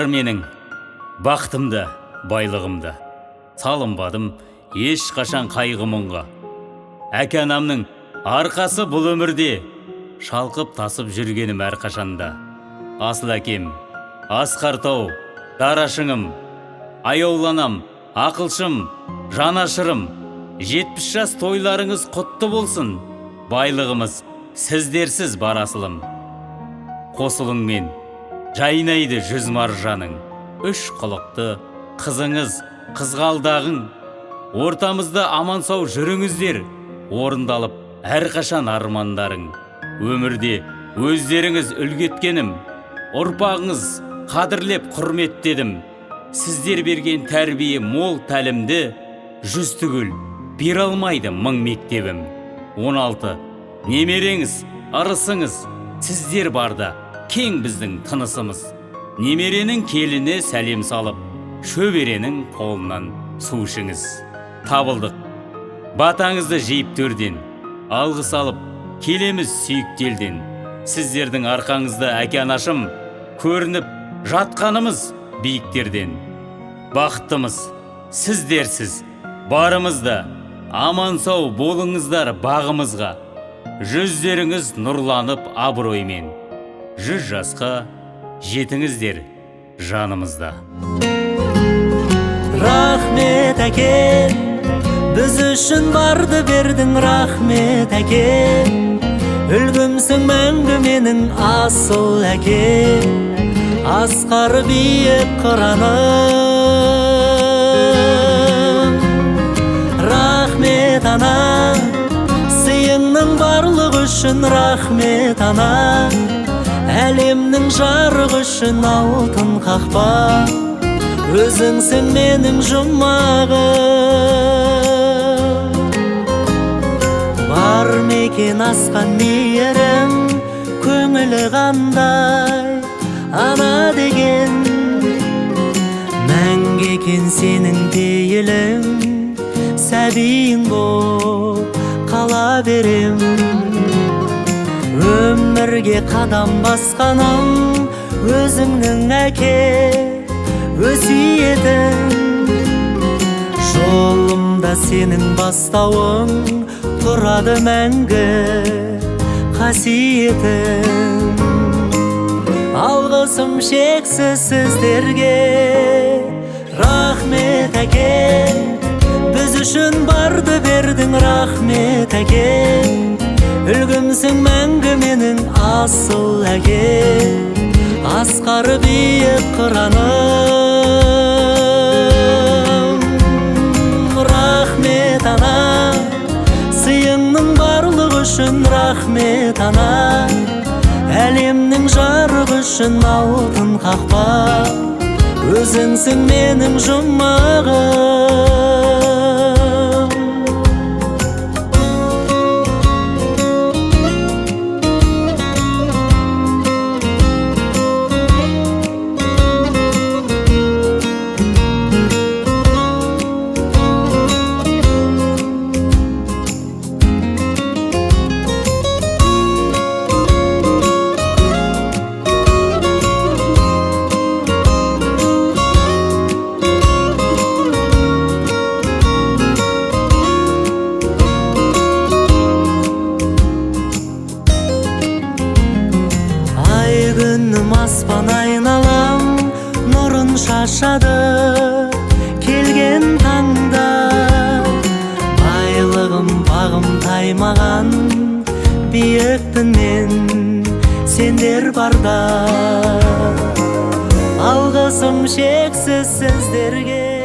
бар менің бақытымда, байлығымда. Салынбадым еш қашан қайғы мұңға. Әке анамның арқасы бұл өмірде, шалқып тасып жүргенім әрқашанда. Асыл әкем, асқар тау, дарашыңым, аяуланам, ақылшым, жанашырым. 70 жас тойларыңыз құтты болсын, байлығымыз сіздерсіз бар асылым. Қосылыңмен жайнайды жүз маржаның, 3 құлықты қызыңыз, қызғалдағың. Ортамызда аман сау жүріңіздер, орындалып әрқашан армандарың. Өмірде өздеріңіз үлгеткенім, ұрпағыңыз қадірлеп құрметтедім. Сіздер берген тәрбие мол тәлімді, 100 түгіл бере алмайды 1000 мектебім. 16 немереңіз, ырысыңыз, сіздер барда кең біздің тынысымыз. Немеренің келіне сәлем салып, шөберенің қолынан су ішіңіз. Табылдық батаңызды жейіп төрден, алғыс алып келеміз сүйіктелден. Сіздердің арқаңызда әке анашым, көрініп жатқанымыз биіктерден. Бақыттымыз сіздерсіз, барымызда аман сау болыңыздар бағымызға. Жүздеріңіз нұрланып абыроймен, 100 жасқа жетіңіздер жанымызда. Рахмет әке, біз үшін барды бердің. Рахмет әке, үлгімсің мәңгі менің асыл әке. Асқар биік қыраным. Рахмет ана, сыйыңның барлығы үшін. Рахмет ана, әлемнің жарығы үшін. Алтын қақпа, өзіңсің менің жұмағым. Бар мекен асқан мейірім, көңілі қандай ана деген. Мәңгі екен сенің пейілің, сәбиің боп қала берем. Өмірге қадам басқаным, өзіңнің әке өсиетің. Жолымда сенің бастауың, тұрады мәңгі қасиетің. Алғысым шексіз сіздерге. Рахмет әке, біз үшін барды бердің. Рахмет әке, үлгімсің мәңгі менің асыл әке. Асқар биік қыраным. Рахмет ана, сыйыңның барлығы үшін. Рахмет ана, әлемнің жарығы үшін. Алтын қақпа, өзіңсің менің жұмағым. Күнім аспан айналам, нұрын шашады келген таңда. Байлығым бағым таймаған, биікпін мен сендер барда. Алғысым шексіз сіздерге.